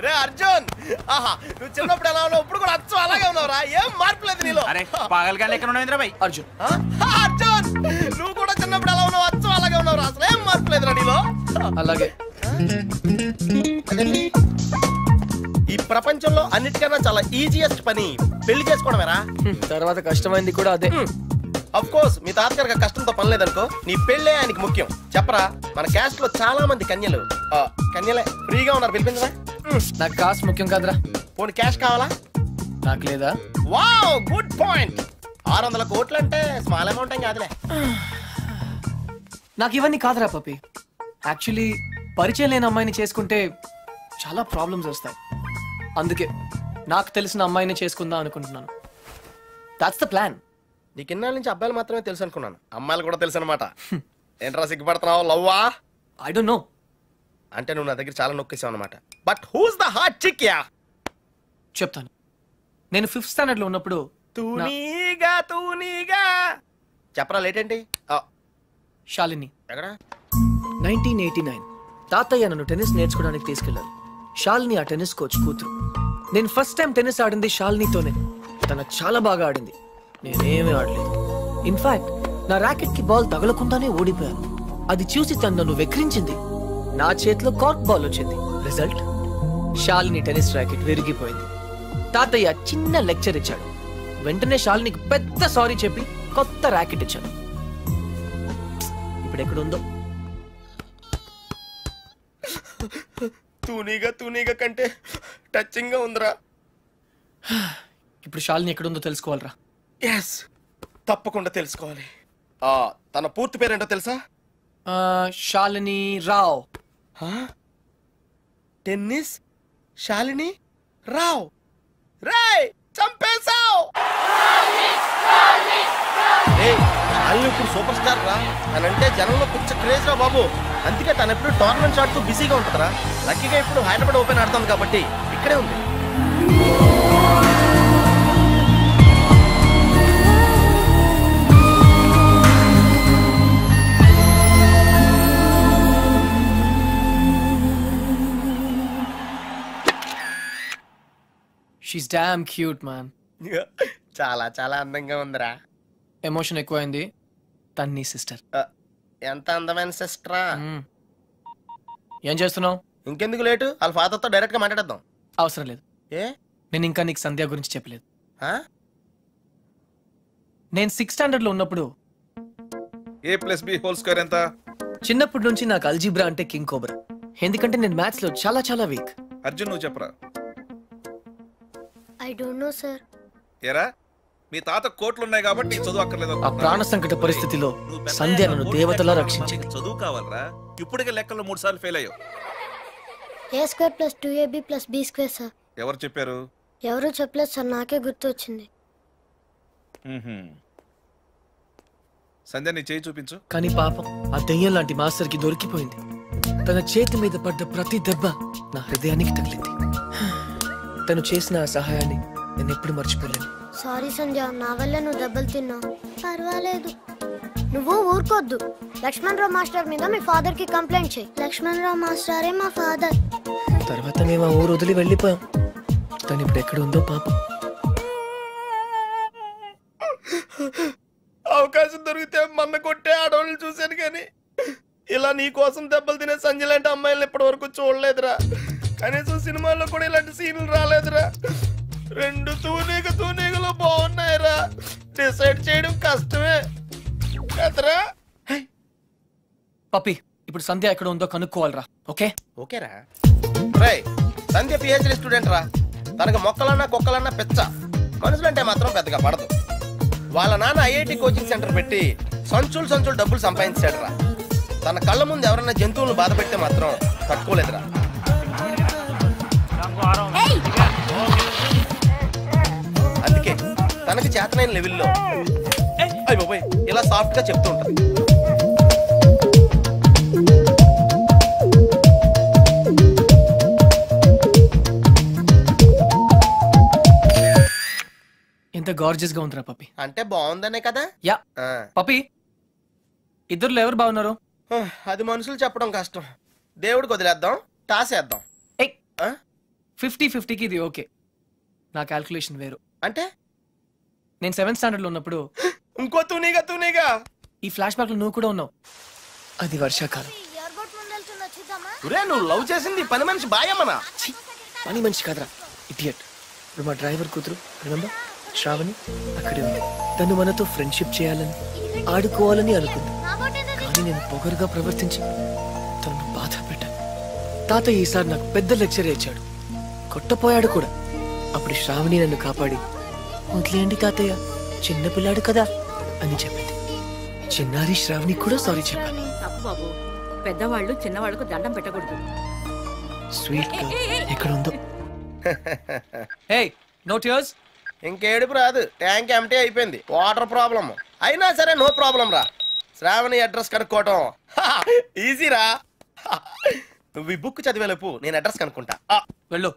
రే అర్జున్, ఆహా నువ్వు చిన్నప్పుడు ఎలా ఉన్నావు ఇప్పుడు కూడా అచ్చం అలాగే ఉన్నావురా, ఏం మార్పు లేదు నీలో. అరే పాగలగానే ఎక్కడ ఉన్నావు ఇంద్రబాయ్? అర్జున్ అర్జున్ నువ్వు కూడా చిన్నప్పుడు ఎలా ఉన్నావు అచ్చం అలాగే ఉన్నావురా, అసలు ఏం మార్పు లేదురా నీలో. అలాగే ఈ ప్రపంచంలో అన్నిటికన్నా చాలా ఈజియెస్ట్ పని పెళ్లి చేసుకోవడమేరా. తర్వాత కష్టమైంది కూడా అదే. అఫ్ కోర్స్ మీ తాతగారికి కష్టంతో పని లేదనుకో, నీ పెళ్ళే ఆయనకి ముఖ్యం. చెప్పరా, మన క్యాస్ట్ లో చాలా మంది కన్యలే ఫ్రీగా ఉన్నారు, పిలిపించరా. నాకు కాస్ట్ ముఖ్యం కాదురా. పోనీ క్యాష్ కావాలా? నాకు లేదా? Wow good point. 600 కోట్లు అంటే స్మాల్ అమౌంట్ ఏం కాదులే. నాకు ఇవన్నీ కాదురా పప్పి. యాక్చువల్లీ పరిచయం లేని అమ్మాయిని చేసుకుంటే చాలా ప్రాబ్లమ్స్ వస్తాయి. అందుకే నాకు తెలిసిన అమ్మాయిని చేసుకుందాం అనుకుంటున్నాను. That's the plan. నీకు ఇన్నాళ్ళ నుంచి అబ్బాయిలు మాత్రమే తెలుసు అనుకున్నాను, అమ్మాయిలు కూడా తెలుసు అనమాట. ఏంట్రా సిగ్గుపడుతున్నావు? లవ్వా? I don't know. అంటే నువ్వు నా దగ్గర చాలా నొక్కేసావు అనమాట. But who's the hot chick? Yeah చెప్తాను. నేను 5th స్టాండర్డ్ లో ఉన్నప్పుడు తూనీగా చెప్పరా. లేట్ ఏంటి? శాలిని. ఎక్కడ? 1989 తాతయ్య నన్ను టెన్నిస్ నేర్చుకోవడానికి తీసుకెళ్లారు. శాలిని ఆ టెన్నిస్ కోచ్ కూతురు. నేను ఫస్ట్ టైం టెన్నిస్ ఆడింది శాలినితోనే. తను చాలా బాగా ఆడింది, నేనేమీ ఆడలేదు. ఇన్ఫాక్ట్ నా ర్యాకెట్ కి బాల్ తగలకుండానే ఓడిపోయాను. అది చూసి తను నన్ను వెక్రించింది. నా చేతిలో కార్క్ బాల్ వచ్చింది. రిజల్ట్, శాలిని టెన్నిస్ ర్యాకెట్ విరిగిపోయింది. తాతయ్య చిన్న లెక్చర్ ఇచ్చాడు. వెంటనే శాలినికి పెద్ద సారీ చెప్పి కొత్త ర్యాకెట్ ఇచ్చాను. ఇప్పుడు ఎక్కడుందో. తూనీగా కంటే టచింగ్ గా ఉందిరా. ఇప్పుడు శాలిని ఎక్కడుందో తెలుసుకోవాలరా. ఎస్, తప్పకుండా తెలుసుకోవాలి. తన పూర్తి పేరేంటో తెలుసా? శాలిని రావ్. టెన్నిస్ శాలిని రావ్. రేయ్ చంపేశావ్. శాలిని ఇప్పుడు సూపర్ స్టార్ రా. తనంటే జనంలో పిచ్చ క్రేజ్ రా బాబు. అందుకే తను ఎప్పుడు టోర్నమెంట్స్ ఆడుతూ బిజీగా ఉంటుందిరా. లక్కీగా ఇప్పుడు హైదరాబాద్ ఓపెన్ ఆడుతుంది కాబట్టి ఇక్కడే ఉంది. She's damn cute, man. చాలా చాలా అందంగా ఉందిరా. ఎమోషన్ ఎక్కువైంది. తన్ని సిస్టర్. ఎంత అందమైన సిస్టరా. ఏం చేస్తున్నావు? ఇంకెందుకు లేటు, వాళ్ళ ఫాదర్తో డైరెక్ట్ గా మాట్లాడేద్దాం. అవసరం లేదు. ఏ? నేను ఇంకా నీకు సంధ్య గురించి చెప్పలేదు. నేను 6th స్టాండర్డ్ లో ఉన్నప్పుడు a+b² ఎంత? చిన్నప్పటి నుంచి నాకు అల్జీబ్రా అంటే కింగ్ కోబ్రా. ఎందుకంటే నేను మ్యాథ్స్ లో చాలా చాలా వీక్. అర్జున్ నువ్వు చెప్పరా. I don't know, sir. ఏరా, మీ తాత కోట్లు ఉన్నాయి కాబట్టి నీకు చదువు అక్కర్లేదు. ఆ ప్రాణ సంకట పరిస్థితిలో సంధ్య నన్ను దేవతలా రక్షించింది. చదువు కావాలరా. ఇప్పటికే లెక్కల్లో 3 సార్లు ఫెయిల్ అయ్యావు. a² + 2ab + b², sir. ఎవరు చెప్పారు? ఎవరు చెప్పలేదు సార్, నాకే గుర్తు వచ్చింది. సంధ్య నీ చేయి చూపించు. కానీ పాపం ఆ దెయ్యం లాంటి మాస్టర్ కి దొరికిపోయింది. తన చేతి మీద పడ్డ ప్రతి దెబ్బ నా హృదయానికి తగిలింది. తను చేసిన ఆ సహాయాన్ని నేను ఎప్పుడు మర్చిపోలేను. సారీ సంధ్య, నా వల్ల నువ్వు దెబ్బలు తిన్నావు. పర్వాలేదు, నువ్వు ఊరుకోద్దు. లక్ష్మణరావు మాస్టర్ మీద మీ ఫాదర్ కి కంప్లైంట్ చేయి. లక్ష్మణరావు మాస్టరే మా ఫాదర్. తర్వాత మేము ఆ ఊరు వదిలి వెళ్ళిపోయాం. తను ఇప్పుడు ఎక్కడ ఉందో పాపం. అవకాశం దొరికితే మన్న కొట్టే ఆడవాళ్ళని చూశాను, కానీ ఇలా నీ కోసం దెబ్బలు తినే సంజయ్ లాంటి అమ్మాయిలను ఇప్పటి వరకు చూడలేదురా. కనీసం సినిమాల్లో కూడా ఇలాంటి సీన్లు రాలేదురా. 2 తూనీగలో బాగున్నాయిరా. డిసైడ్ చేయడం కష్టమే కదరా. పప్పి, ఇప్పుడు సంధ్య ఎక్కడ ఉందో కనుక్కోవాలరా. ఓకే? ఓకేరా. రై, సంధ్య పిహెచ్డి స్టూడెంట్ రా. తనకు మొక్కలన్నా కుక్కలన్నా పిచ్చ. మనుషులంటే మాత్రం పెద్దగా పడదు. వాళ్ళ నాన్న ఐఐటి కోచింగ్ సెంటర్ పెట్టి సంచులు డబ్బులు సంపాదించాడు రా. తన కళ్ళ ముందు ఎవరన్నా జంతువులను బాధ పెడితే మాత్రం తట్టుకోలేదురా. అందుకే తనకి చేతనైన లెవెల్లో ఇలా సాఫ్ట్ గా చెప్తూ ఉంటుంది. ఎంత గార్జియస్ గా ఉందిరా పప్పి. అంటే బాగుందనే కదా. యా పప్పి, ఇద్దరులో ఎవరు బాగున్నారు? అది మనుషులు చెప్పడం కష్టం. దేవుడికి వదిలేద్దాం, టాస్ వేద్దాం. 50-50కి ఇది ఓకే. నా క్యాల్కులేషన్ వేరు. అంటే నేను 7th స్టాండర్డ్ లో ఉన్నప్పుడు ఇంకో తూనీగా ఈ ఫ్లాష్ బ్యాక్ లో నువ్వు కూడా ఉన్నావు. అది వర్షాకాలం. నువ్వు లవ్ చేసింది పని మనిషి బాయమ్మనా? పని మనిషి కాదురా, ఇడియట్. ఇప్పుడు మా డ్రైవర్ కూతురు రిమెంబర్ శ్రావణి అక్కడే ఉంది. తను మనతో ఫ్రెండ్షిప్ చేయాలని ఆడుకోవాలని అనుకుంది. కానీ నేను పొగరుగా ప్రవర్తించి తనను బాధ పెట్టాను. తాతయ్య ఈసారి నాకు పెద్ద లెక్చర్ ఇచ్చాడు, కొట్టపోయాడు కూడా. అప్పుడు శ్రావణి నన్ను కాపాడి వదిలేయండి తాతయ్య, చిన్నపిల్లాడు కదా అని చెప్పింది. చిన్నారి శ్రావణి కూడా సారీ చెప్పాను. తప్పు బాబు, పెద్దవాళ్ళు చిన్నవాళ్ళకు దండం పెట్టకూడదు. స్వీట్ గా ఎక్కడ ఉందో. Hey no tears. ఇంకేడుపు రాదు, ట్యాంక్ ఎంటీ అయిపోయింది. వాటర్ ప్రాబ్లమ్ అయినా సరే నో ప్రాబ్లం రా. శ్రావణి అడ్రస్ కనుక్కోవటం ఈజీ రా. నువ్వు ఈ బుక్ చదివేలోపు నేను అడ్రస్ కనుక్కుంటా. వెళ్ళు.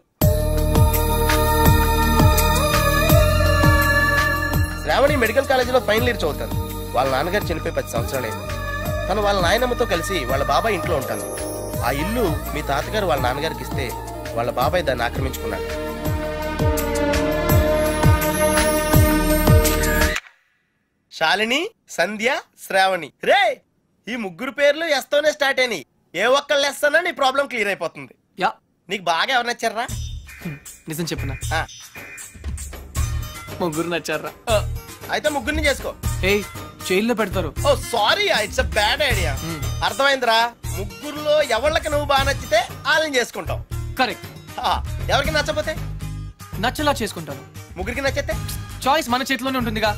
శ్రావణి మెడికల్ కాలేజీలో ఫైనల్ ఇయర్ చదువుతాను. వాళ్ళ నాన్నగారు చనిపోయి 10 సంవత్సరాలైంది. తను వాళ్ళ నాయనమ్మతో కలిసి వాళ్ళ బాబాయ్ ఇంట్లో ఉంటాను. ఆ ఇల్లు మీ తాతగారు వాళ్ళ నాన్నగారికి ఇస్తే వాళ్ళ బాబాయ్ దాన్ని ఆక్రమించుకున్నాడు. శాలిని, సంధ్య, శ్రావణి. రే ఈ ముగ్గురు పేర్లు ఎస్తోనే స్టార్ట్ అయినాయి. ఏ ఒక్కళ్ళు ఎస్తానో నీ ప్రాబ్లం క్లియర్ అయిపోతుంది. యా, నీకు బాగా ఎవరు నచ్చారా? నిజం చెప్పనా, ముగ్గురు నచ్చారా? అయితే ముగ్గురిని చేసుకో. ఏయ్ జైల్లో పెడతారు. Oh sorry, it's a bad idea. అర్థమైందిరా? ముగ్గురులో ఎవళ్ళకి నువ్వు బాగా నచ్చితే వాళ్ళని చేసుకుంటావు. కరెక్ట్. ఎవరికి నచ్చపోతే నచ్చలా చేసుకుంటాను. ముగ్గురికి నచ్చితే చాయిస్ మన చేతిలోనే ఉంటుందిగా.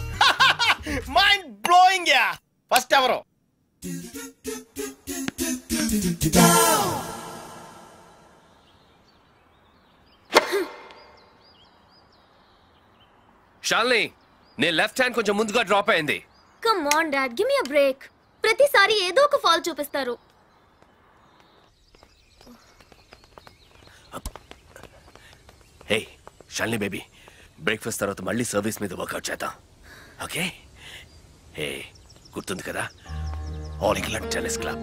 Mind blowing yeah. ఫస్ట్ ఎవరు? శాలిని, నీ లెఫ్ట్ హ్యాండ్ కొంచెం ముందుగా డ్రాప్ అయింది. Come on dad, give me a break. ప్రతిసారి ఏదో ఒక ఫాల్ చూపిస్తారు. హే శాలిని బేబీ, బ్రేక్ఫాస్ట్ తర్వాత మళ్ళీ సర్వీస్ మీద వర్కౌట్ చేద్దాం, ఓకే? హే గుర్తుంది కదా, all England tennis club,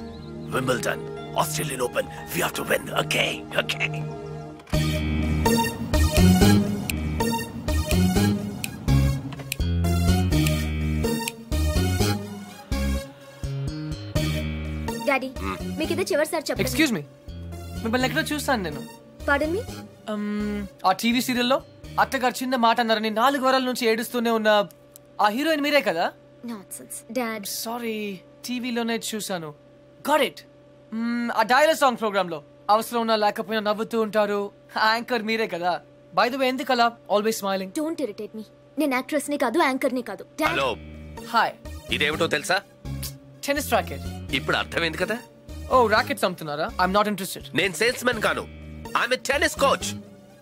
Wimbledon, Australian Open, we have to win, okay? Okay. Daddy, మీకు ఇదే చివరిసారి చెప్పండి. ఎక్స్క్యూజ్ మీ, మిమ్మల్ని ఎక్కడో చూస్తాను నేను. పార్డన్ మీ? ఆ టీవీ సీరియల్లో అత్తగారు చిన్న మాట అన్నారని 4 వారాల నుంచి ఏడుస్తూనే ఉన్న ఆ హీరోయిన్ మీరే కదా? Nonsense dad. సారీ, టీవీలోనే చూసాను. Got it. ఆ డైలాగ్ సాంగ్ ప్రోగ్రామ్ లో అవసరం ఉన్నా లేకపోయినా నవ్వుతూ ఉంటారు. యాంకర్ మీరే కదా? బై ద వే, ఎందుకలా always smiling? Don't irritate me. నేను యాక్ట్రెస్ ని కాదు, యాంకర్ ని కాదు. Hello, hi. ఇదేమిటో తెలుసా? Tennis racket. ఇప్పుడు అర్థమైంది కదా? ఓ రాకెట్స్ అమ్ముతున్నారా? I'm not interested. నేను సేల్స్ మెన్ కాను, ఐఎమ్ ఎ టెన్నిస్ కోచ్.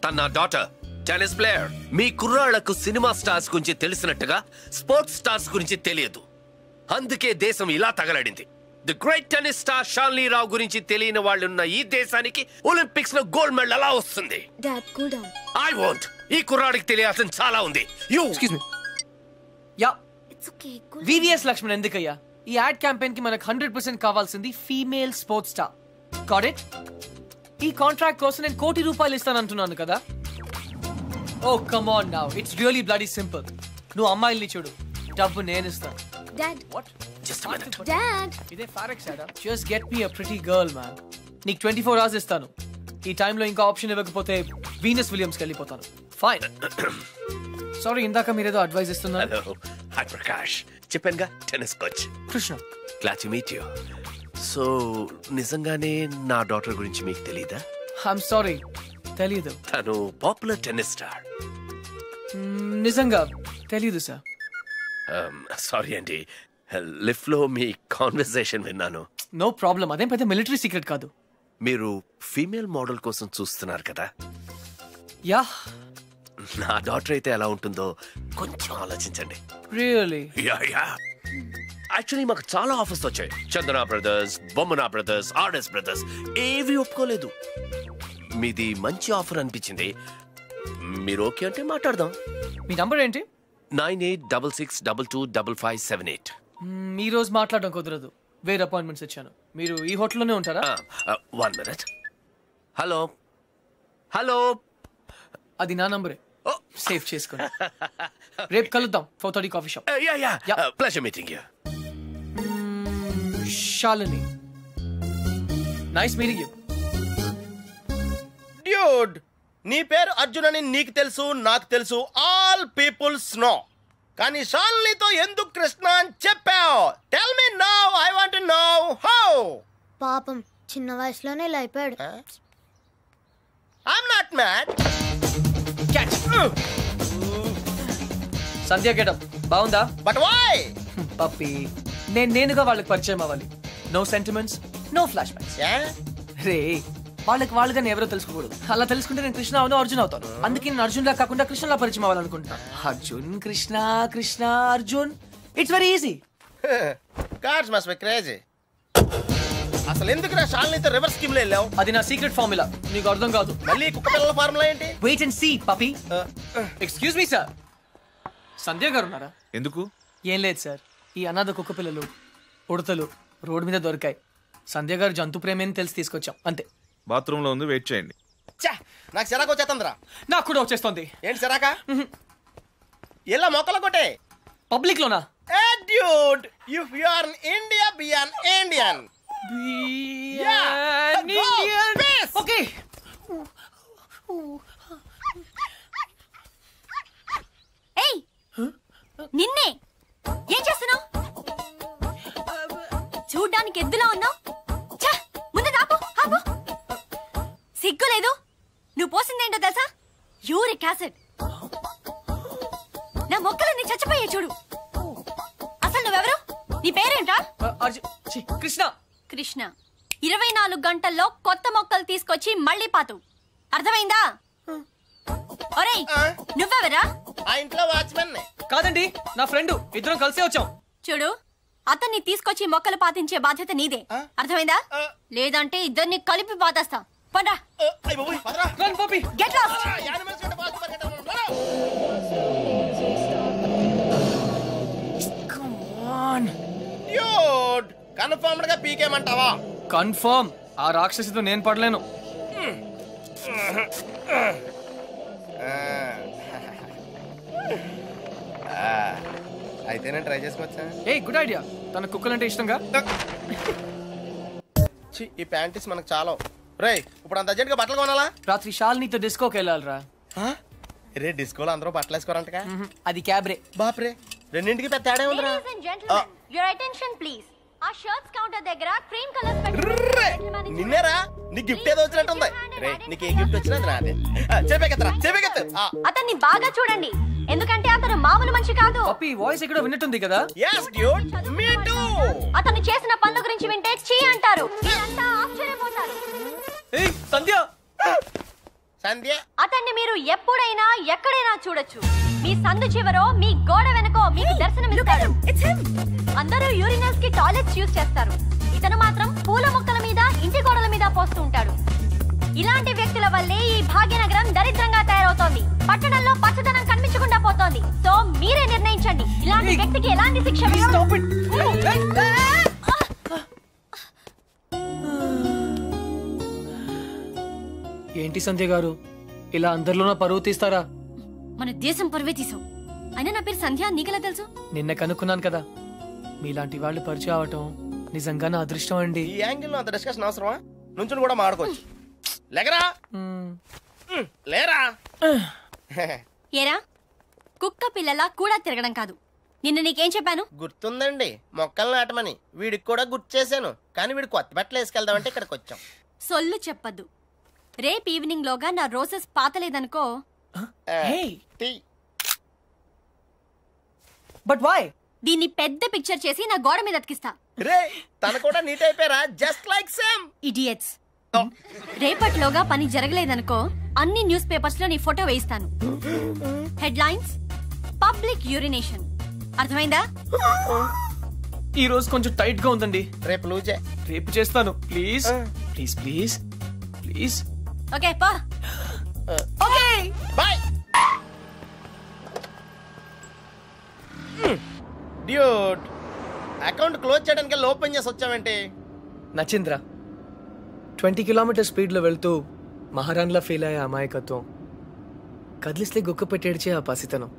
తన నా డాటర్ టెన్నిస్ ప్లేయర్. మీ కుర్రాళ్లకు సినిమా స్టార్స్ గురించి తెలిసినట్టుగా స్పోర్ట్స్ స్టార్స్ గురించి తెలియదు. అందుకే దేశం ఇలా తగలడింది. The great tennis star Shalini Rao గురించి తెలియని వాళ్ళున్న ఈ దేశానికి ఒలింపిక్స్ లో గోల్డ్ మెడల్ ఎలా వస్తుంది? Dad cool down. I want. ఈ కుర్రాడికి తెలియాల్సిన చాలా ఉంది. You excuse me. Yeah, it's okay. VVS Laxman ఎందుకయ్యా? ఈ యాడ్ క్యాంపెయిన్ కి మనకు 100% కావాల్సింది female sports star. Got it? ఈ కాంట్రాక్ట్ కోసం నేను ₹1 కోటి ఇస్తానంటున్నాను కదా. Oh come on now, it's really bloody simple. నువ్వు అమ్మాయిల్ని చూడు, డబ్బు నేను ఇస్తాను. Dad. What? Just minute. Dad. ఇదే ఫారెక్స్ యాడా? Just get me a pretty girl man. నీకు 24 hours ఇస్తాను. ఈ టైంలో ఇంకా ఆప్షన్ ఇవ్వకపోతే వీనస్ విలియమ్స్కి వెళ్ళిపోతాను. ఫైన్. సారీ, ఇందాక మీరేదో అడ్వైస్ ఇస్తున్నారు. Hello, hi Prakash. చెప్పానుగా, tennis coach Krishna. Glad to meet you. So నిజంగానే నా డాటర్ గురించి మీకు తెలీదా? ఐఎమ్ సారీ, తెలీదు. తను పాపులర్ టెన్నిస్ స్టార్. నిజంగా తెలీదు సార్. సారీ అండి, లిఫ్ట్ లో మీ కాన్వర్సేషన్ విన్నాను. నో ప్రాబ్లం, అదేం పెద్ద మిలిటరీ సీక్రెట్ కాదు. మీరు ఫీమేల్ మోడల్ కోసం చూస్తున్నారు కదా? యా. నా డాటర్ అయితే ఎలా ఉంటుందో కొంచెం ఆలోచించండి. రియల్లీ? Yeah yeah. యాక్చువల్లీ మాకు చాలా ఆఫర్స్ వచ్చాయి. చందన బ్రదర్స్, బొమ్మనా బ్రదర్స్, ఆర్ఎస్ బ్రదర్స్ ఏవి ఒప్పుకోలేదు. మీది మంచి ఆఫర్ అనిపించింది. మీరు ఓకే అంటే మాట్లాడదాం. మీ నంబర్ ఏంటి? 9866225578. ఈ రోజు మాట్లాడడం కుదరదు. వేరే అపాయింట్మెంట్స్ ఇచ్చాను. మీరు ఈ హోటల్లోనే ఉంటారా? 1 minute. హలో హలో, అది నా నంబరే, సేవ్ చేసుకోండి. రేపు కలుద్దాం 4:30 coffee shop. Pleasure meeting you. Shalini, nice meeting you. Dude, నీ పేరు అర్జున్ అని నీకు తెలుసు, నాకు తెలుసు, ఆల్ పీపుల్స్ నో. కానీ శాలినితో ఎందుకు కృష్ణ అని చెప్పావు? Tell me now, I want to know how. పాపం చిన్న వయసులోనే ఇలా అయిపోయాడు. I'm not mad. Sandhya getup బాగుందా? But why? పప్పి, నేనుగా వాళ్ళకి పరిచయం అవ్వాలి. No sentiments, no flashbacks. రే, వాళ్ళకి నేను ఎవరో తెలుసుకోకూడదు. అలా తెలుసుకుంటే నేను కృష్ణ అవును, అర్జున్ అవుతాను. అందుకే నేను అర్జున్ లా కాకుండా కృష్ణలా పరిచయం అవ్వాలనుకుంటున్నా. Arjun Krishna, Krishna Arjun, it's very easy. Cards must be crazy. అసలు ఎందుకు నా శాలినితో రివర్స్ స్కీమ్ లో వెళ్ళావు? అది నా సీక్రెట్ ఫార్ములా, నీకు అర్థం కాదు. మళ్ళీ కుక్క పిల్లల ఫార్ములా ఏంటి? వెయిట్ అండ్ సీ పప్పి. ఎక్స్క్యూజ్ మీ సార్, సంధ్య గారు ఉన్నారా? ఎందుకు? ఏం లేదు సార్, ఈ అనాథ కుక్క పిల్లలు ఉడతలు రోడ్డు మీద దొరికాయి. సంధ్య గారు జంతు ప్రేమని తెలిసి తీసుకొచ్చాం, అంతే. బాత్రూమ్ లో ఉంది, వెయిట్ చేయండి. నాకు సిరాకు వచ్చేస్తుందిరా. నాకు కూడా వచ్చేస్తుంది. ఏంటి సిరాక? ఇలా మొక్కలు కొట్టే పబ్లిక్ లోనా? Dude, if you are in India, be an Indian. Okay. ఏయ్, నిన్నే ఏం చేస్తున్నావు? చూడ్డానికి ఎద్దులా ఉన్నావు. ముందు ఆపు, ఆపు. సిగ్గు లేదు? నువ్వు పోసిందేంటో తెలుసా? Uric acid. నా మొక్కలన్నీ చచ్చిపోయే చూడు. అసలు నువ్వెవరు? నీ పేరేంటా? కృష్ణ. కృష్ణ 24 గంటల్లో కొత్త మొక్కలు తీసుకొచ్చి మళ్ళీ పాతు. అర్థమైందా? ఒరేయ్, నువ్వెవరా? ఆ ఇంట్లో వాచ్మెన్. కాదండి, నా ఫ్రెండ్. ఇద్దరం కలిసే వచ్చాం. చూడు, అతన్ని తీసుకొచ్చి మొక్కలు పాతించే బాధ్యత నీదే. అర్థమైందా? లేదంటే ఇద్దరిని కలిపి పాతేస్తా. పండ్రా. రన్ పప్పి. Get lost. Come on dude, confirmed గా పీకేమంటావా? కన్ఫర్మ్. ఆ రాక్షసితో నేను పడలేను. అయితే నేను ట్రై చేసుకోవచ్చా? A good idea. తన కుక్కలంటే ఇష్టంగా. ఈ ప్యాంటీస్ మనకు చాలా. రేయ్, ఇప్పుడు అంత అర్జెంట్ గా బట్టలు కొనాలా? రాత్రి శాలినితో డిస్కోకి వెళ్ళాలిరా. రే, డిస్కోలో అందరూ బట్టలు వేసుకోరంటగా? అది క్యాబ్రే. బాప్రే, రెండింటికి పెద్ద తేడా ఉందిరా. Ladies and gentlemen, your attention please. ఆ షర్ట్స్ కౌంటర్ దగ్గర క్రీమ్ కలర్స్ పెట్టుకోండి. నిన్నేరా, నీ గిఫ్ట్ ఏదో వచ్చినట్టుంది. రే, నీకు ఏ గిఫ్ట్ వచ్చినా అది నాదే. చెప్పేకెత్తరా. అతన్ని బాగా చూడండి, ఎందుకంటే అతను మామూలు మనిషి కాదు. పప్పి వాయిస్ ఎక్కడో విన్నట్టుంది కదా? yes dude, me too. అతను చేసిన పనుల గురించి వింటే చీ అంటారు. మీరంతా ఆశ్చర్యపోతారు. ఏయ్ సంధ్య. సంధ్య, అతన్ని మీరు ఎప్పుడైనా ఎక్కడైనా చూడొచ్చు. మీ సందు చివరో మీ గోడ వెనకో మీకు దర్శనమిస్తాడు. అందరూ యూరినల్స్ కి టాయిలెట్స్ యూజ్ చేస్తారు. ఇతను మాత్రం పూల మొక్కల మీద, ఇంటి గోడల మీద పోస్తూ ఉంటాడు. ఇలాంటి వ్యక్తుల వల్లే ఈ భాగ్యనగరం దరిద్రంగా తయారవుతోంది. పట్టణంలో పచ్చదనం కనిపించకుండా పోతోంది. సో మీరే నిర్ణయించండి, ఇలాంటి వ్యక్తికి ఎలాంటి శిక్ష వేయాలి. ఏంటి సంధ్య గారు, ఇలా అందరిలోనూ పరువు తీస్తారా? మన దేశం పరువే తీసావు. అయినా నా పేరు సంధ్య, నీకెలా తెలుసు? నిన్న కనుక్కున్నాను కదా. మీలాంటి వాళ్ళు పరిచయం అవటం నిజంగా నా అదృష్టం అండి. ఈ యాంగిల్ లో అంత డిస్కషన్ అవసరమా? నుంచుని కూడా మాడుకోవచ్చు. లేకరా, లేరా. ఏరా, కుక్క పిల్లలా కూడా తిరగడం కాదు. నిన్న నీకేం చెప్పాను? గుర్తుందండి, మొక్కలు నాటమని. వీడికి కూడా గుర్తు చేశాను, కానీ వీడు కొత్త బట్టలు వేసుకెళ్దామంటే ఇక్కడికి వచ్చాం. సొల్లు చెప్పద్దు. రేపు ఈవినింగ్ లోగా నా రోజెస్ పాతలేదనుకో. But why? దీన్ని పెద్ద పిక్చర్ చేసి నా గోడ మీద అతికిస్తా. రే, తన కూడా నీట్ అయిపోయారా? Just like same. ఇడియట్స్. రేపట్లోగా పని జరగలేదనుకో, అన్ని న్యూస్ పేపర్స్ లో నీ ఫోటో వేయిస్తాను. Headlines, public urination. అర్థమైందా? ఈ రోజు కొంచెం టైట్ గా ఉందండి. రేపు లూజే. రేపు చేస్తాను. Please please please please. Okay పా. Okay boy. Dude, account close చేయడానికి ఓపెన్ చేసి వచ్చావేంటి? నచ్చింద్రా 20 కిలోమీటర్ స్పీడ్లో వెళ్తూ మహారాణ్లా ఫీల్ అయ్యే అమాయకత్వం, కదిలిస్తే గుక్క పెట్టేడ్చే ఆ పసితనం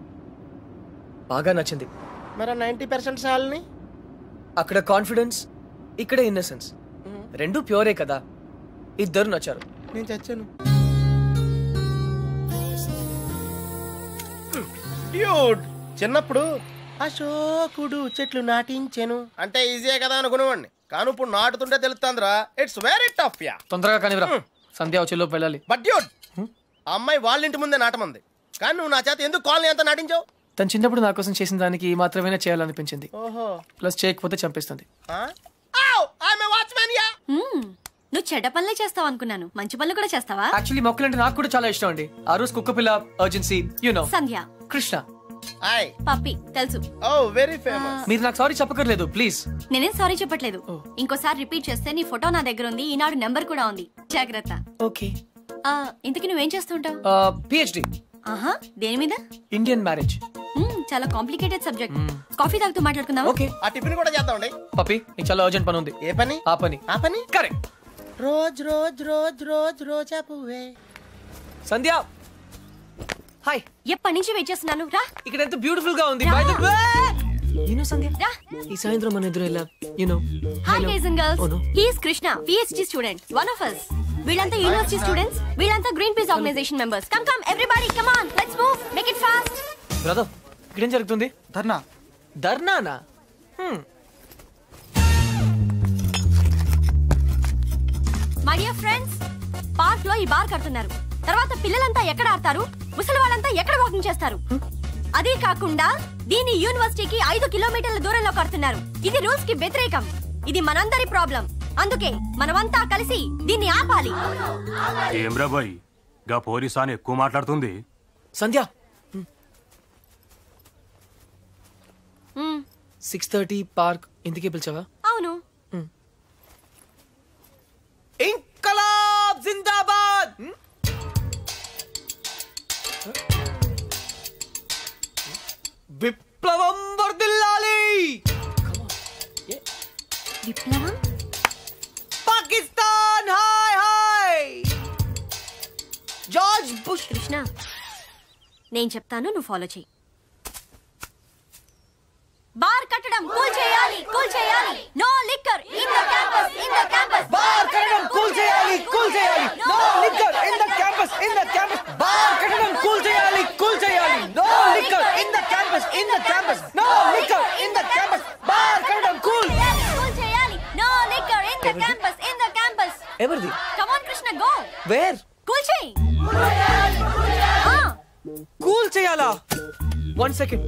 బాగా నచ్చింది. మరి 90% సాల్ని? అక్కడ కాన్ఫిడెన్స్, ఇక్కడ ఇన్నసెన్స్, రెండు ప్యూరే కదా. ఇద్దరు నచ్చారు. నేను చచ్చాను. డ్యూడ్, చిన్నప్పుడు అశోకుడు చెట్లు నాటించెను అంటే ఈజీయే కదా అనుకునేవాడిని. కానీ ఇప్పుడు నాటుతుంటే తెలుస్తుందిరా, ఇట్స్ వెరీ టఫ్ యా. తొందరగా కానివ్వరా, సంధ్య వచ్చేలోపు వెళ్ళాలి. బట్ డ్యూడ్, ఆ అమ్మాయి వాళ్ళ ఇంటి ముందే నాటమంది, కానీ నువ్వు నా చేత ఎందుకు కాలనీ అంతా నాటించావు? తను చిన్నప్పుడు నా కోసం చేసిన దానికి మాత్రమే చేయాలనిపించింది. ఓహో. ప్లస్ చేయకపోతే చంపేస్తుంది. నువ్వు చెడ్డ పనులే చేస్తావు అనుకున్నాను, మంచి పనులు కూడా చేస్తావా? యాక్చువల్లీ మొక్కలంటే నాకు కూడా చాలా ఇష్టం అండి. ఆ రోజు కుక్క పిల్ల, అర్జెన్సీ, యు నో, సంధ్య, కృష్ణ, పప్పి తెలుసు. ఓ వెరీ ఫేమస్. మీరు నాకు సారీ చెప్పకర్లేదు ప్లీజ్. నేనేం సారీ చెప్పట్లేదు. ఇంకోసారి రిపీట్ చేస్తే నీ ఫోటో నా దగ్గర ఉంది, ఈనాడు నెంబర్ కూడా ఉంది, జాగ్రత్త. ఓకే. ఇంతకీ నువ్వేం చేస్తుంటావు? పిహెచ్డి. ఆహా, దేని మీద? Indian marriage. చాలా కాంప్లికేటెడ్ సబ్జెక్ట్. కాఫీ తాగుతూ మాట్లాడుకుందాం. ఓకే. ఆ టిఫిన్ కూడా చేద్దామండి. పప్పి, నీకు చాలా అర్జెంట్ పని ఉంది. ఏ పని? ఆ పని. ఆ పని correct. Rose rose rose rose రోజా పువ్వే. సంధ్య, హాయ్. ఎప్పటి నుంచి వెయిట్ చేస్తున్నాను, రా. ఇక్కడ ఎంత బ్యూటిఫుల్ గా ఉంది. By the way, you know Sandhya, రా. ఈ సాయంత్రం మన ఎదురు ఎలా, you know. Hi guys and girls, he is Krishna, PhD student, one of us. వీళ్ళంతా యూనివర్సిటీ స్టూడెంట్స్, వీళ్ళంతా Greenpeace organisation members. Come come everybody, come on, let's move, make it fast. Brother, ఇక్కడ ఏం జరుగుతుంది? ధర్నా. ధర్నానా? మై డియర్ ఫ్రెండ్స్, పార్క్ లో ఈ bar కడుతున్నారు. తర్వాత పిల్లలంతా ఎక్కడ ఆడతారు, ముసలి వాళ్ళంతా ఎక్కడ వాకింగ్ చేస్తారు? అదే కాకుండా దీని యూనివర్సిటీకి 5 కిలోమీటర్ల దూరంలో కడుతున్నారు. ఇది రూల్స్ కి వ్యతిరేకం. ఇది మనందరి ప్రాబ్లం. అందుకే మనమంతా కలిసి దీన్ని ఆపాలి. ఏమ్రా బాయ్, గా పోలీసాని ఎక్కువ మాట్లాడుతుంది. సంధ్య, 6:30 పార్క్ ఇంటికి పిలిచావా? అవును. ఇంకలాబ్ జిందాబాద్. విప్లవం వర్ధిల్లాలి. విప్లవం? Pakistan hi hi. George bush. Krishna, నేను చెప్తాను, నువ్వు ఫాలో చెయ్యి. బార్ కట్టడం కూల్ చేయాలి, కూల్ చేయాలి. No liquor in the campus, in the campus. Bar కట్టడం కూల్ చేయాలి, కూల్ చేయాలి. No liquor in the campus, in the campus. Bar కట్టడం కూల్ చేయాలి, కూల్ చేయాలి. No liquor in the campus, in the campus. No liquor in the campus. Bar కట్టడం cool చేయాలి. No liquor in the campus, in the campus. ఎవరిది? Come on Krishna, go. Where? Cool చేయి. Cool చేయాలా? 1 second.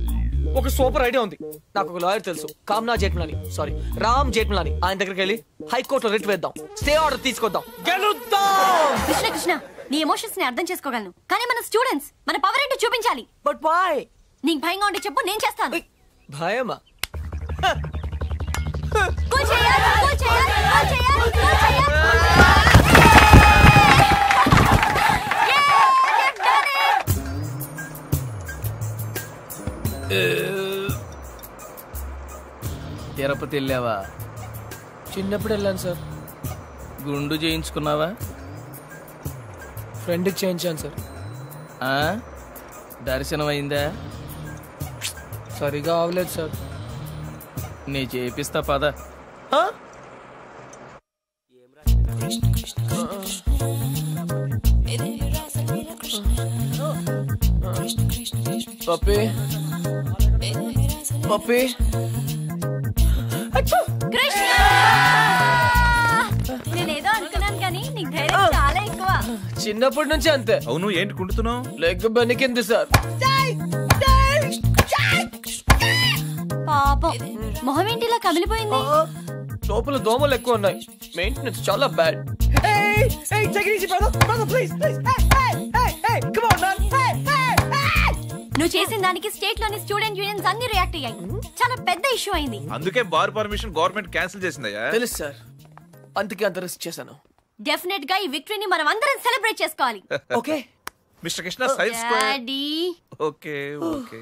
ఒక super idea ఉంది. నాకు ఒక lawyer తెలుసు, కామ్నా జేఠ్మలాని, సారీ రామ్ జేఠ్మలాని. ఆయన దగ్గరికి వెళ్ళి హైకోర్టులో రిట్ వేద్దాం, స్టే ఆర్డర్ తీసుకొద్దాం, గెలుద్దాం. కృష్ణ కృష్ణ, నీ ఎమోషన్స్ ని అర్థం చేసుకోగలను, కానీ మన స్టూడెంట్స్, మన పవర్ ఏంటో చూపించాలి. But why? నీకు భయంగా ఉంటే చెప్పు, నేను చేస్తాను. భయమా? కూల్ చేయాలి, కూల్ చేయాలి, కూల్ చేయాలి, కూల్ చేయాలి. తిరుపతి వెళ్ళావా? చిన్నప్పుడు వెళ్ళాను సార్. గుండు చేయించుకున్నావా? ఫ్రెండ్కి చేయించాను సార్. దర్శనం అయిందా? సరిగా అవలేదు సార్. నీ చేపిస్తా పద. పప్పి, పప్పి. కృష్ణ, నేనేదో అనుకున్నాను కానీ నీకు ధైర్యం చాలా ఎక్కువ. చిన్నప్పటి నుంచి అంతే. అవును, ఏంటి కుంటున్నావు? Leg బెనికింది sir. పాపం, మొహం ఏంటిలా కమిలిపోయింది? లోపల దోమలు ఎక్కువ ఉన్నాయి, మెయింటెనెన్స్ చాలా బ్యాడ్. నువ్వు చేసిన దానికి స్టేట్ లోని స్టూడెంట్ యూనియన్స్ అన్ని రియాక్ట్ అయ్యాయి. చాలా పెద్ద ఇష్యూ అయింది. అందుకే బార్ పర్మిషన్ గవర్నమెంట్ క్యాన్సిల్ చేసిందయ్యా. తెలుసు సార్, అందుకే అంత రిస్క్ చేశాను. డెఫినెట్ గా ఈ విక్టరీని మనం అందరం సెలబ్రేట్ చేసుకోవాలి. Okay mister Krishna, side square. Daddy. Okay okay.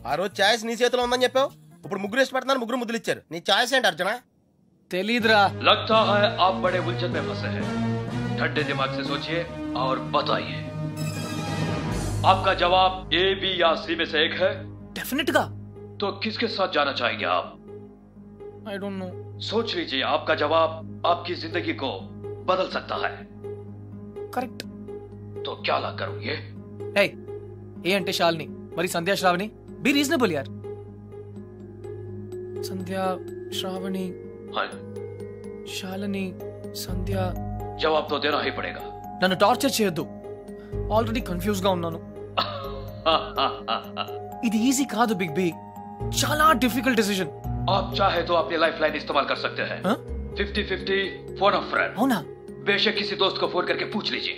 ఆ రోజు ఛాయిస్ నీ చేతిలో ఉందని చెప్పావు, ఇప్పుడు ముగ్గురు ఇష్టపడుతున్నారు, ముగ్గురు ముద్దులు ఇచ్చారు. నీ ఛాయిస్ ఏంటి అర్జున? తెలీదురా. लगता है आप बड़े उलझन में फंसे हैं. ठंडे दिमाग से सोचिए और बताइए. आपका जवाब ए, बी या सी में से एक है. डेफिनेट गा. तो किसके साथ जाना चाहेंगे आप? I don't know. सोच लीजिए, आपका जवाब आपकी जिंदगी को बदल सकता है. करेक्ट. तो क्या ला करोगे? Hey, ఏ అంటే శాలిని, మరి సంధ్యా శ్రావణి. బి రీజనబుల్ యార్. సంధ్యా శ్రావణి, శాలిని, సంధ్య. जवाब तो देना ही पड़ेगा. నన్ను టార్చర్ చేయొద్దు, ఆల్రెడీ కన్ఫ్యూజ్ గా ఉన్నాను. ఇది ఈజీ కాదు బిగ్ బి, చాలా డిఫికల్ట్ డిసిజన్. आप चाहे तो अपनी लाइफ लाइन इस्तेमाल कर सकते हैं. 50-50 फोन अ फ्रेंड. అవునా? बेशक किसी दोस्त को फोन करके पूछ लीजिए.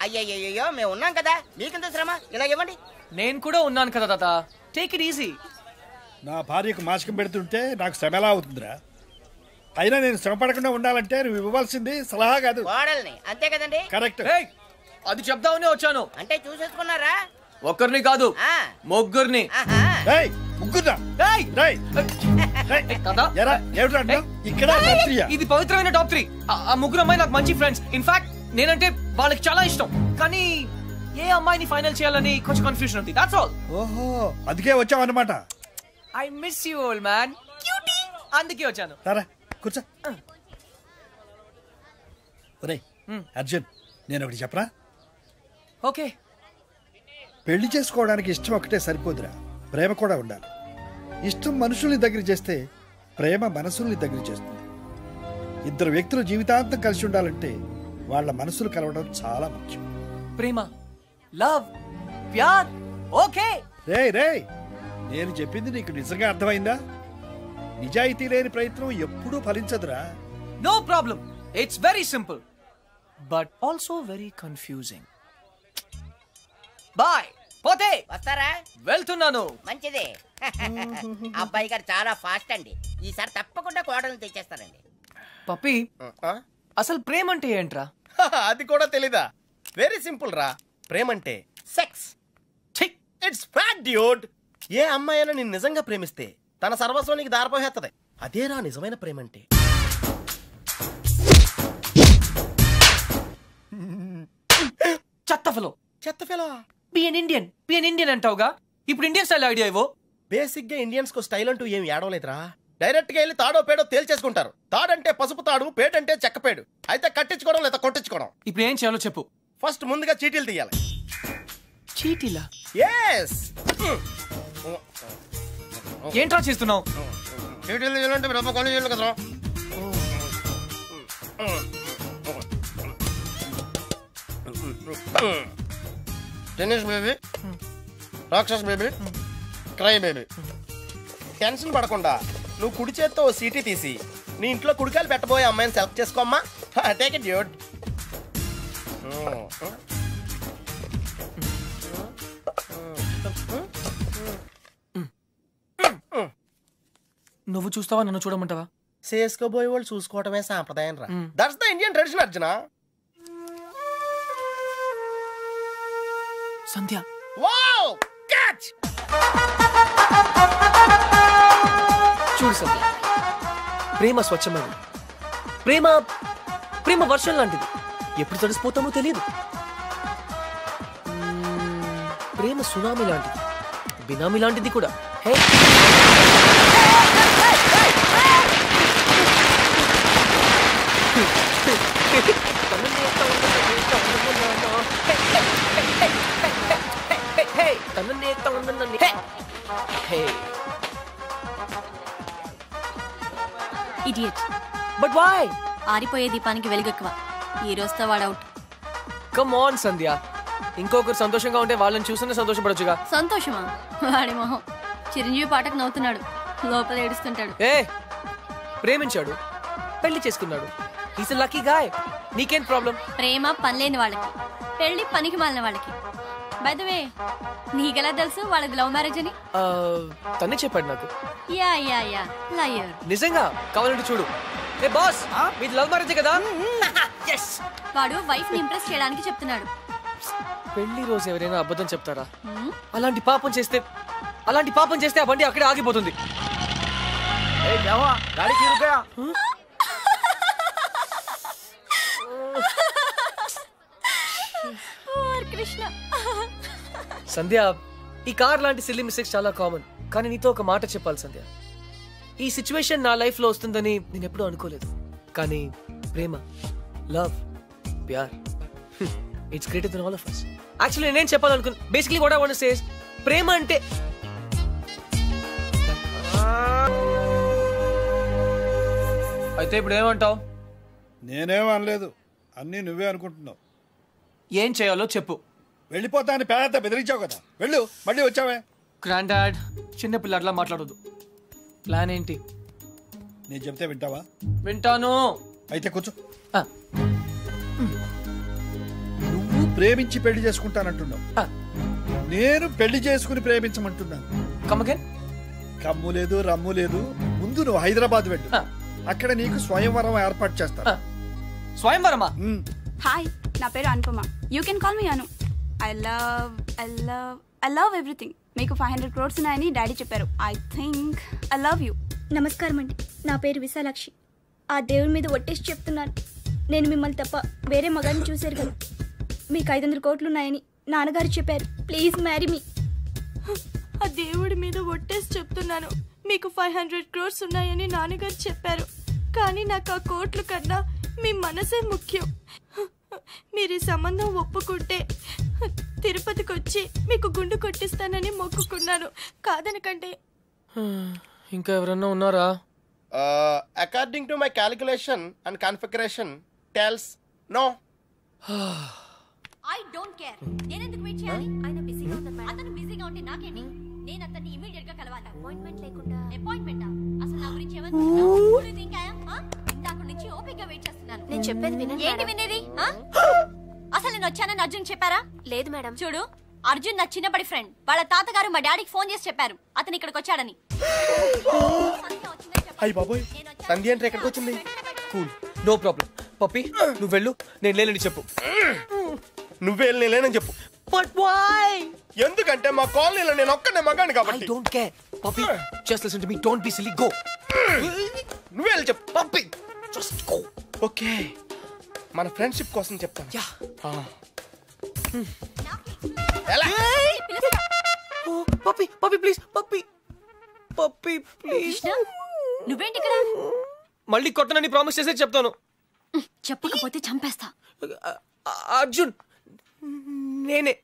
అయ్యయ్యో మేము ఉన్నాం కదా, మీకెంత శ్రమ, ఇలా ఇవ్వండి. నేను కూడా ఉన్నాను కదా తాత, టేక్ ఇట్ ఈజీ. నా భార్యకు మాసికం పెడుతుంటే నాకు శ్రమ ఎలా అవుతుందిరా? అయినా నేను శ్రమ పడకుండా ఉండాలంటే నువ్వు ఇవ్వాల్సింది సలహా కాదు, కోడల్ని. అంతే కదండి? కరెక్ట్. అది చెప్దామనే వచ్చాను. అంటే చూసేసుకున్నారా? ఒక్కరిని కాదు, ముగ్గురిని. ఇది పవిత్రమైన టాప్ 3. ఆ ముగ్గురు అమ్మాయి నాకు మంచి ఫ్రెండ్స్. ఇన్ఫాక్ట్ నేనంటే వాళ్ళకి చాలా ఇష్టం. కానీ ఏ అమ్మాయిని ఫైనల్ చేయాలని కొంచెం కన్ఫ్యూజన్ ఉంది. That's all. ఓహో, అందుకే వచ్చావు అన్నమాట. I miss you old man. Cutie. అందుకే వచ్చాను. సరే కూర్చో. ఒరేయ్ అర్జున్, నేను ఒకటి చెప్పరా? ఓకే. పెళ్లి చేసుకోవడానికి ఇష్టం ఒకటే సరిపోదురా, ప్రేమ కూడా ఉండాలి. ఇష్టం మనుషుల్ని దగ్గర చేస్తే ప్రేమ మనసుల్ని దగ్గర చేస్తుంది. ఇద్దరు వ్యక్తులు జీవితాంతం కలిసి ఉండాలంటే వాళ్ళ మనసులు కలవడం చాలా ముఖ్యం. ప్రేమ, లవ్, ప్యార్. ఓకే. రేయ్, నేను చెప్పింది నీకు నిజంగా అర్థమైందా? నిజాయితీ లేని ప్రయత్నం ఎప్పుడూ ఫలించదురా. No problem. It's very simple but also very confusing. Boy. పోతే వస్తారా? వెళ్తున్నాను. మంచిది. అబ్బాయి గారు చాలా ఫాస్ట్ అండి, ఈసారి తప్పకుండా కోడల్ని తెచ్చేస్తారండి. పప్పి, అసలు ప్రేమ అంటే ఏంట్రా? అది కూడా తెలీదా? వెరీ సింపుల్ రా. ప్రేమ అంటే సెక్స్. It's fact dude. ఏ అమ్మాయి అయినా నిన్ను నిజంగా ప్రేమిస్తే తన సర్వస్వానికి దారిపోహేత్తది. అదేరా నిజమైన ప్రేమ అంటే. చెత్త ఫెలో. బి ఎన్ ఇండియన్ అంటావుగా, ఇప్పుడు ఇండియన్ స్టైల్ ఐడియా ఇవ్వు. బేసిక్ గా ఇండియన్స్ కు స్టైల్ అంటూ ఏం ఏడవలేదురా. డైరెక్ట్ గా వెళ్ళి తాడో పేడో తేల్చేసుకుంటారు. తాడంటే పసుపు తాడు, పేడంటే చెక్కపేడు. అయితే కట్టించుకోవడం లేదా కొట్టించుకోవడం. ఇప్పుడు ఏం చేయాలో చెప్పు. ఫస్ట్ ముందుగా చీటీలు తీయాలి. చీటీలా? yes. ఏంట్రా చేస్తున్నావు? చీటీలు తీయాలంటే బ్రహ్మ కాలేజీలు కదరా. టెన్నిస్ బేబీ, రాక్షస్ బేబీ, క్రై బేబీ. టెన్షన్ పడకుండా నువ్వు కుడి చేత్తో సీటీ తీసి నీ ఇంట్లో కుడికాయలు పెట్టబోయే అమ్మాయిని సెలెక్ట్ చేసుకోమ్మా. Take it dude. నువ్వు చూస్తావా, నన్ను చూడమంటావా? చేసుకోబోయే వాళ్ళు చూసుకోవటమే సాంప్రదాయం రా. That's the Indian tradition Arjuna. Sandhya. Wow, catch. చూడు సంధ్య, ప్రేమ స్వచ్ఛమైనది. ప్రేమ వర్షం లాంటిది, ఎప్పుడు తడిసిపోతామో తెలియదు. ప్రేమ సునామీ లాంటిది, బినామీ లాంటిది కూడా. Hey, idiot. But why? ఆరిపోయే దీపానికి వెలుగెక్కువ. ఈ రోజుతో వాడు అవుట్. కమ్ ఆన్ సంధ్య, ఇంకొకరు సంతోషంగా ఉంటే వాళ్ళని చూస్తూనే సంతోషపడొచ్చుగా. సంతోషమా? వాడి మొహం. చిరంజీవి పాటకు నవ్వుతున్నాడు, లోపల ఏడుస్తుంటాడు. ఏ, ప్రేమించాడు, పెళ్లి చేసుకున్నాడు. Is lucky guy. నీకేం ప్రాబ్లం? ప్రేమ పనిలేని వాళ్ళకి, పెళ్లి పనికి మాలిన వాళ్ళకి. బై ద వే, నీకెలా తెలుసు వాళ్ళది లవ్ మ్యారేజ్ అని? తనే చెప్పాడు నాకు. Yeah yeah yeah, liar. నిజంగా? కావాలంటే చూడు. ఏ బాస్ మీది లవ్ మ్యారేజ్ కదా? వాడు వైఫ్ ని ఇంప్రెస్ చేయడానికి చెప్తున్నాడు. పెళ్లి రోజు ఎవరైనా అబద్ధం చెప్తారా? అలాంటి పాపం చేస్తే ఆ బండి అక్కడే ఆగిపోతుంది. కృష్ణ సంధ్య, ఈ కార్ లాంటి సిల్లీ మిస్టేక్స్ చాలా కామన్. కానీ నీతో ఒక మాట చెప్పాలి సంధ్య. ఈ సిచ్యువేషన్ నా లైఫ్ లో వస్తుందని నేను ఎప్పుడూ అనుకోలేదు. కానీ ప్రేమ, లవ్, ప్యార్, it's greater than all of us. Actually నేనేం చెప్పాలనుకున్నా, basically what I want to say is ప్రేమ అంటే అయితే ఇప్పుడు ఏమంటావు? నేనేం అనలేదు, అన్నీ నువ్వే అనుకుంటున్నావు. ఏం చేయాలో చెప్పు. వెళ్ళిపోతా అని పేద బెదిరించావు కదా, వెళ్ళు. మళ్ళీ వచ్చావే. గ్రాండ్ డాడ్, చిన్న పిల్లట్లా మాట్లాడొద్దు. ప్లాన్ ఏంటి? నేను చెప్తే వింటావా? వింటాను. అయితే కూర్చో. నువ్వు ప్రేమించి పెళ్లి చేసుకుంటానంటున్నావు, నేను పెళ్లి చేసుకుని ప్రేమించమంటున్నాను. కమ్ము లేదు, రమ్ము లేదు. ముందు నువ్వు హైదరాబాద్ వెళ్ళు, అక్కడ నీకు స్వయంవరం ఏర్పాటు చేస్తా. స్వయంవరమా? హాయ్, నా పేరు Anupama. You can call me Anu. I love everything. మీకు 500 crores ఉన్నాయని డాడీ చెప్పారు. I think I love you. నమస్కారం అండి, నా పేరు విశాలాక్షి. ఆ దేవుడి మీద ఒట్టేసి చెప్తున్నాను, నేను మిమ్మల్ని తప్ప వేరే మగాన్ని చూశారు కదా. మీకు 500 కోట్లు ఉన్నాయని నాన్నగారు చెప్పారు. Please marry me. ఆ దేవుడి మీద ఒట్టేసి చెప్తున్నాను, మీకు 500 crores ఉన్నాయని నాన్నగారు చెప్పారు. కానీ నాకు ఆ కోట్లు కన్నా మీ మనసే ముఖ్యం. మీరు ఈ సంబంధం ఒప్పుకుంటే తిరుపతికి వచ్చి మీకు గుండు కొట్టిస్తానని మొక్కుకున్నాను. కాదనకంటే. ఇంకా ఎవరన్నా ఉన్నారా? According to my calculation and configuration tells no. I don't care. నేను ఎందుకు వెయిట్ చేయాలి? ఆయన బిజీగా ఉన్నారు. అతను బిజీగా ఉంటే నాకేంటి? నేను అతన్ని ఇమిడియట్ గా కలవాలి. అపాయింట్మెంట్ లేకుండా. అపాయింట్మెంటా? అసలు నా గురించి ఏమనుకుంటున్నావు? ఇందాక నుంచి ఓపికగా వెయిట్ చేస్తున్నాను. నేను చెప్పేది వినండి. ఏంటి వినేది? అసలు నేను వచ్చానని అర్జున్ చెప్పారా? లేదు మేడం. చూడు, అర్జున్ నా చిన్నప్పటి ఫ్రెండ్. వాళ్ళ తాతగారు మా డాడీకి ఫోన్ చేసి చెప్పారు అతను ఇక్కడికి వచ్చాడని. అయ్యి బాబోయ్, సంధ్య అంటే ఎక్కడికి వచ్చింది? Cool, no problem. పప్పి, నువ్వు వెళ్ళు, నేను లేనని చెప్పు. నువ్వే లేనని చెప్పు. But why? ఎందుకంటే మా కాలనీలో నేను ఒక్కనే మగాను కాబట్టి. I don't care. Pappi, just listen to me. Don't be silly. Go. నువ్వే చెప్పు. Pappi, just go. ఓకే, మన ఫ్రెండ్షిప్ కోసం చెప్తాను. Yeah. Pappi, Pappi please. Pappi, Pappi please. నువ్వేంటి ఇక్కడ? మళ్ళీ కొట్టనని ప్రామిస్ చేసే చెప్తాను. చెప్పకపోతే చంపేస్తా. అర్జున్, నేనే.